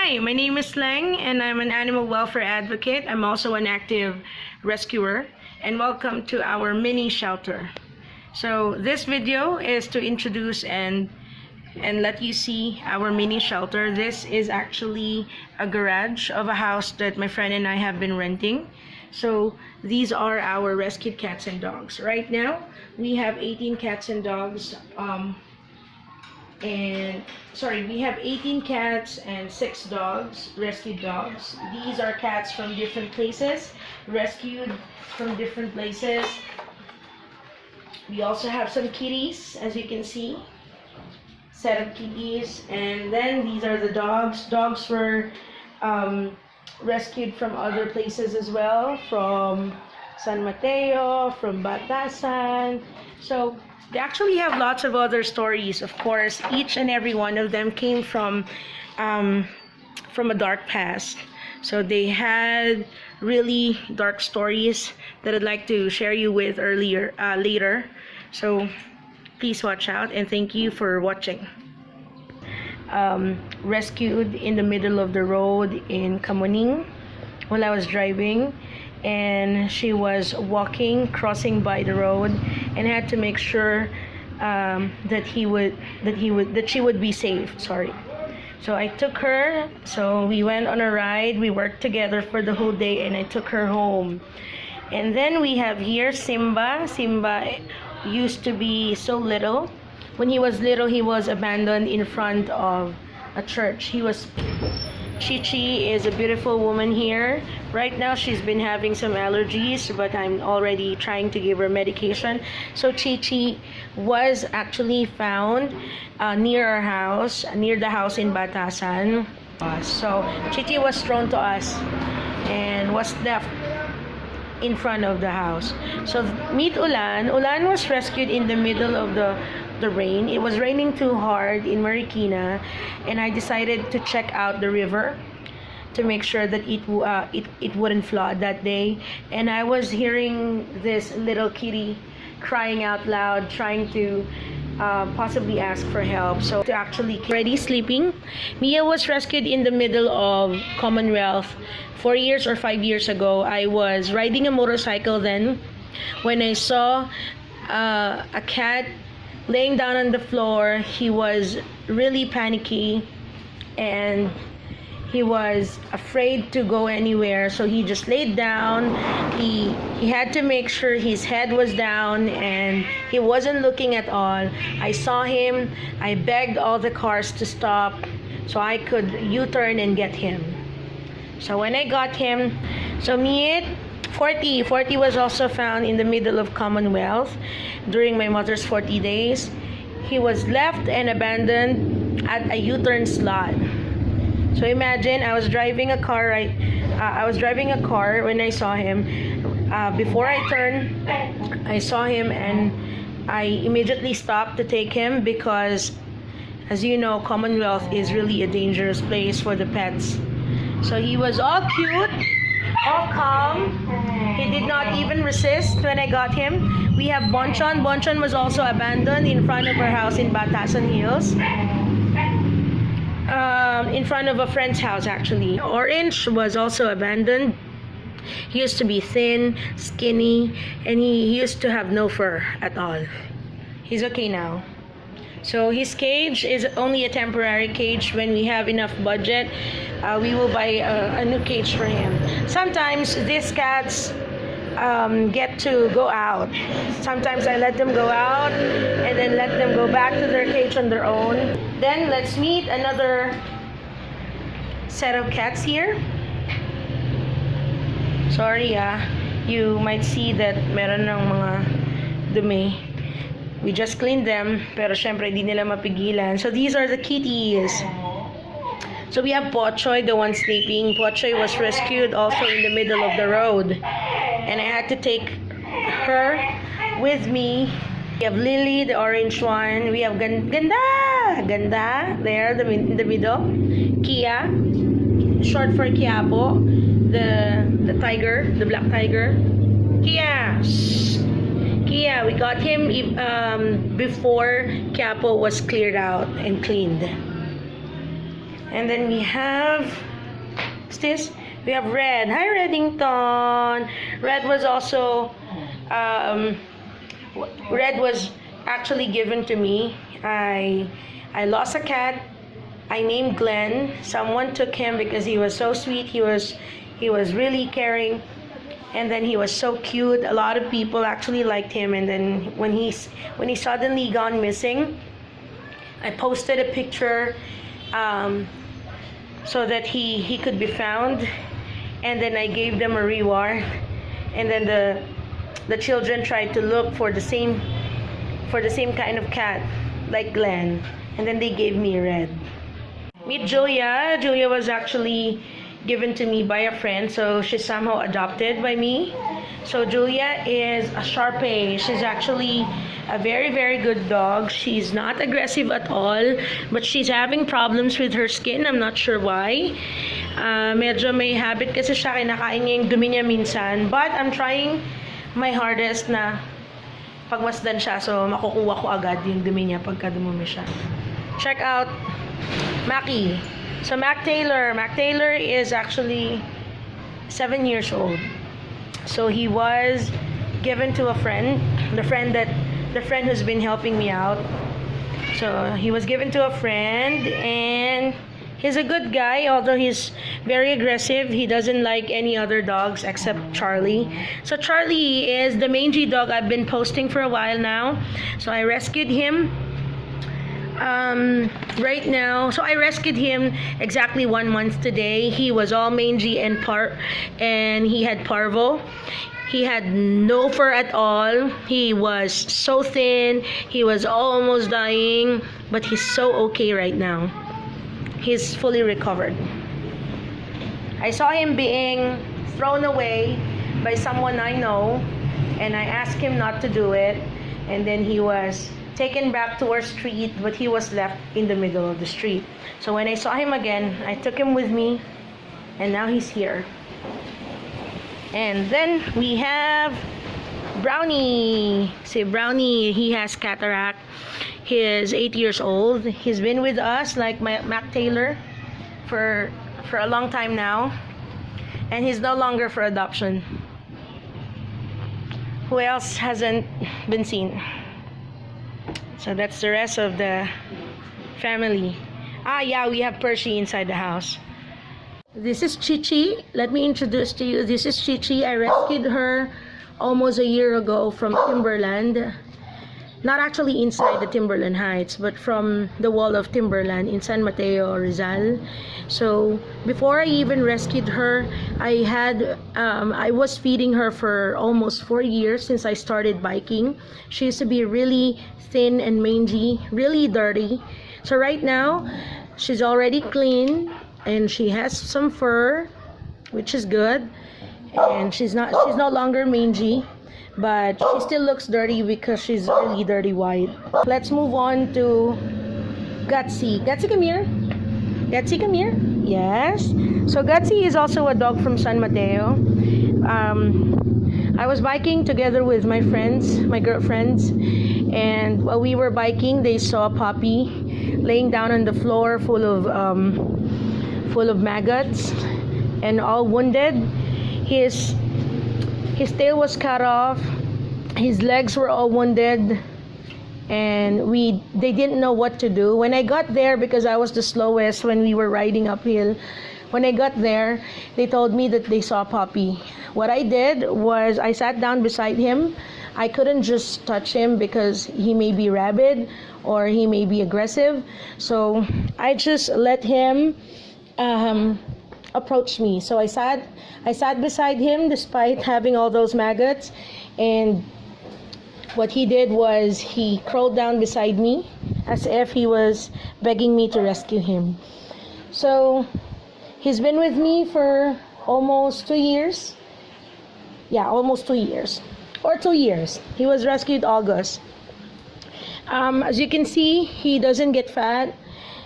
Hi, my name is Leng and I'm an animal welfare advocate. I'm also an active rescuer, and welcome to our mini shelter. So this video is to introduce and let you see our mini shelter. This is actually a garage of a house that my friend and I have been renting. So these are our rescued cats and dogs. Right now we have 18 cats and dogs. We have 18 cats and 6 dogs, rescued dogs. These are cats from different places, rescued from different places. We also have some kitties, as you can see, set of kitties. And then these are the dogs. Dogs were rescued from other places as well, from San Mateo, from Batasan. So they actually have lots of other stories. Of course, each and every one of them came from a dark past. So they had really dark stories that I'd like to share you with later. So please watch out, and thank you for watching. Rescued in the middle of the road in Kamuning while I was driving, and she was crossing by the road, and I had to make sure that she would be safe. Sorry. So I took her. So we went on a ride. We worked together for the whole day, and I took her home. And then we have here Simba. Simba used to be so little. When he was little, he was abandoned in front of a church. Chi-Chi is a beautiful woman here. Right now, she's been having some allergies, but I'm already trying to give her medication. So Chi-Chi was actually found near our house, near the house in Batasan. So Chi-Chi was thrown to us and was left in front of the house. So meet Ulan. Ulan was rescued in the middle of the rain. It was raining too hard in Marikina, and I decided to check out the river to make sure that it wouldn't flood that day. And I was hearing this little kitty crying out loud, trying to possibly ask for help. So to actually already sleeping. Mia was rescued in the middle of Commonwealth 4 years or 5 years ago. I was riding a motorcycle then when I saw a cat laying down on the floor. He was really panicky and he was afraid to go anywhere, so he just laid down. He had to make sure his head was down and he wasn't looking at all. I saw him. I begged all the cars to stop so I could U-turn and get him. So when I got him, so meet 40 was also found in the middle of Commonwealth during my mother's 40 days. He was left and abandoned at a U-turn slot. So imagine, I was driving a car when I saw him. Before I turned, I saw him and I immediately stopped to take him because, as you know, Commonwealth is really a dangerous place for the pets. So he was all cute, all calm. He did not even resist when I got him. We have Bonchon. Bonchon was also abandoned in front of our house in Batasan Hills. In front of a friend's house, actually. Orange was also abandoned. He used to be thin, skinny, and he used to have no fur at all. He's okay now. So his cage is only a temporary cage. When we have enough budget, we will buy a new cage for him. Sometimes these cats get to go out. Sometimes I let them go out and then let them go back to their cage on their own. Then let's meet another set of cats here. Sorry, you might see that meron ng mga dumi. We just cleaned them, pero syempre di nila mapigilan. So these are the kitties. So we have Pochoy, the one sleeping. Pochoy was rescued also in the middle of the road, and I had to take her with me. We have Lily, the orange one. We have Ganda there, in the middle. Kia, short for Quiapo, the tiger, the black tiger. Kia, we got him before Quiapo was cleared out and cleaned. And then we have, what's this? We have Red. Hi, Reddington. Red was also, Red was actually given to me. I lost a cat. I named Glenn. Someone took him because he was so sweet. He was really caring, and then he was so cute. A lot of people actually liked him. And then when he suddenly gone missing, I posted a picture so that he could be found, and then I gave them a reward. And then the children tried to look for the same kind of cat like Glenn, and then they gave me Red. Meet Julia. Julia was actually given to me by a friend, so she's somehow adopted by me. So Julia is a Shar-Pei. She's actually a very, very good dog. She's not aggressive at all, but she's having problems with her skin. I'm not sure why. Medyo may habit kasi siya, kinakain niya yung dumi niya minsan. But I'm trying my hardest na pagmasdan siya, so makukuha ko agad yung dumi niya pagka dumumi siya. Check out Mackie. So Mac Taylor is actually 7 years old. So he was given to a friend, the friend who's been helping me out. So he was given to a friend, and he's a good guy, although he's very aggressive. He doesn't like any other dogs except Charlie. So Charlie is the mangy dog I've been posting for a while now. So I rescued him right now. So I rescued him exactly 1 month today. He was all mangy and he had parvo. He had no fur at all. He was so thin. He was almost dying, but he's so okay right now. He's fully recovered. I saw him being thrown away by someone I know, and I asked him not to do it, and then he was taken back to our street, but he was left in the middle of the street. So when I saw him again, I took him with me, and now he's here. And then we have Brownie. See, Brownie, he has cataract. He is 8 years old. He's been with us, like Mac Taylor, for a long time now, and he's no longer for adoption. Who else hasn't been seen? So that's the rest of the family. Yeah, we have Percy inside the house. This is Chichi. Let me introduce to you. This is Chichi. I rescued her almost a year ago from Timberland. Not actually inside the Timberland Heights, but from the wall of Timberland in San Mateo, Rizal. So before I even rescued her, I was feeding her for almost 4 years since I started biking. She used to be really thin and mangy, really dirty. So right now, she's already clean, and she has some fur, which is good. And she's no longer mangy, but she still looks dirty because she's really dirty white. Let's move on to Gutsy. Gutsy, come here. Gutsy, come here. Yes. So Gutsy is also a dog from San Mateo. I was biking together with my friends, my girlfriends, and while we were biking, they saw a puppy laying down on the floor full of maggots and all wounded. His tail was cut off, his legs were all wounded, and they didn't know what to do. When I got there, because I was the slowest when we were riding uphill, when I got there, they told me that they saw a puppy. What I did was I sat down beside him. I couldn't just touch him because he may be rabid or he may be aggressive. So I just let him approach me. So I sat beside him despite having all those maggots, and what he did was he crawled down beside me as if he was begging me to rescue him. So he's been with me for almost 2 years. Yeah, almost 2 years. Or 2 years. He was rescued August. As you can see, he doesn't get fat.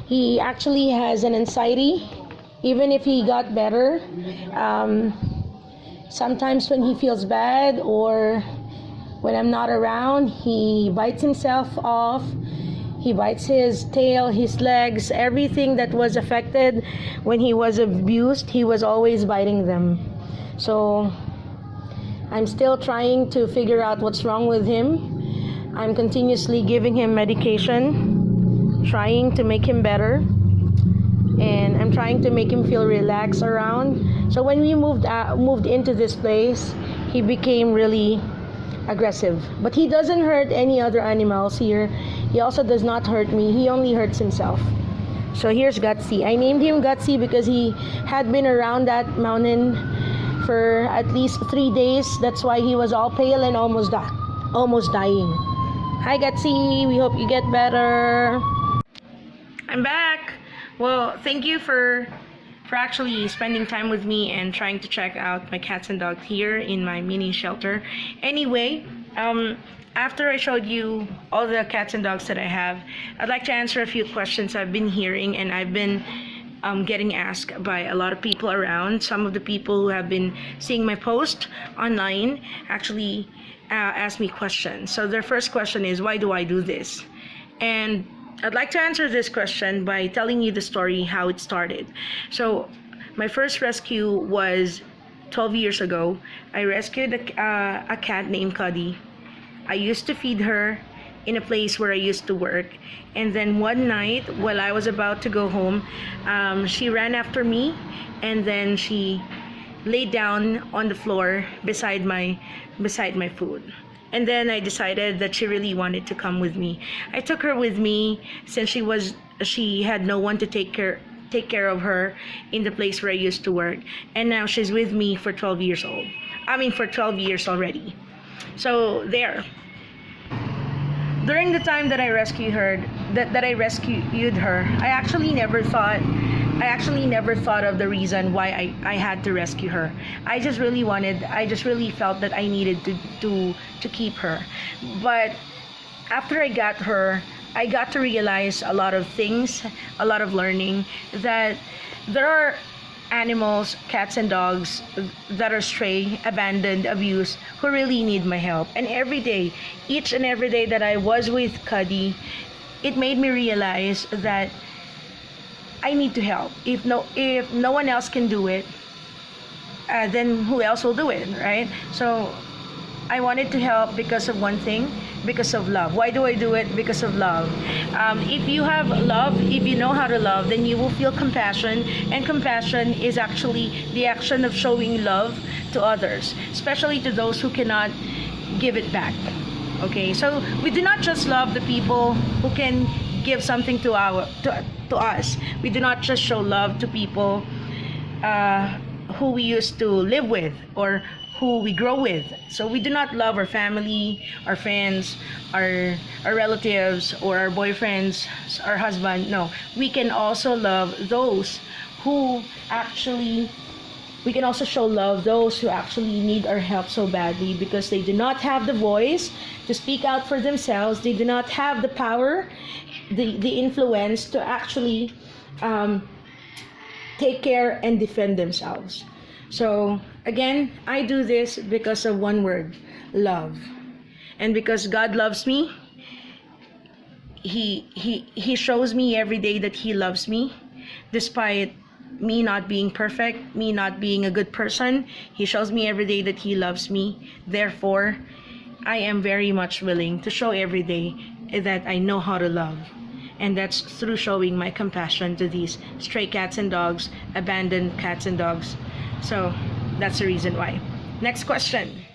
He actually has an anxiety. Even if he got better, sometimes when he feels bad or when I'm not around, he bites himself off. He bites his tail, his legs, everything that was affected when he was abused, he was always biting them. So I'm still trying to figure out what's wrong with him. I'm continuously giving him medication, trying to make him better, and I'm trying to make him feel relaxed around. So when we moved into this place, he became really aggressive. But he doesn't hurt any other animals here. He also does not hurt me. He only hurts himself. So here's Gutsy. I named him Gutsy because he had been around that mountain for at least 3 days. That's why he was all pale and almost dying. Hi Gutsy, we hope you get better. I'm back. Well, thank you for actually spending time with me and trying to check out my cats and dogs here in my mini shelter. Anyway, after I showed you all the cats and dogs that I have, I'd like to answer a few questions I've been hearing and I've been getting asked by a lot of people around. Some of the people who have been seeing my post online actually asked me questions. So their first question is, why do I do this? And I'd like to answer this question by telling you the story how it started. So my first rescue was 12 years ago. I rescued a cat named Cuddy. I used to feed her in a place where I used to work, and then one night while I was about to go home, she ran after me, and then she laid down on the floor beside my food. And then I decided that she really wanted to come with me. I took her with me since she had no one to take care of her in the place where I used to work, and now she's with me for 12 years old. For 12 years already. So there. During the time that I rescued her, I actually never thought of the reason why I had to rescue her. I just really felt that I needed to keep her. But after I got her, I got to realize a lot of things, a lot of learning, that there are animals, cats and dogs that are stray, abandoned, abused, who really need my help. And every day, each and every day that I was with Cuddy, it made me realize that I need to help. If no one else can do it, then who else will do it, right? So I wanted to help because of one thing, because of love. Why do I do it? Because of love. If you have love, if you know how to love, then you will feel compassion, and compassion is actually the action of showing love to others, especially to those who cannot give it back. Okay, so we do not just love the people who can give something to us. We do not just show love to people who we used to live with or who we grow with. So we do not love our family, our friends, our relatives, or our boyfriends, our husband. No, we can also love those who actually, we can also show love those who actually need our help so badly because they do not have the voice to speak out for themselves. They do not have the power, the influence to actually take care and defend themselves. So again, I do this because of one word, love. And because God loves me, He shows me every day that He loves me, despite me not being perfect, me not being a good person. He shows me every day that He loves me. Therefore, I am very much willing to show every day that I know how to love. And that's through showing my compassion to these stray cats and dogs, abandoned cats and dogs. So that's the reason why. Next question.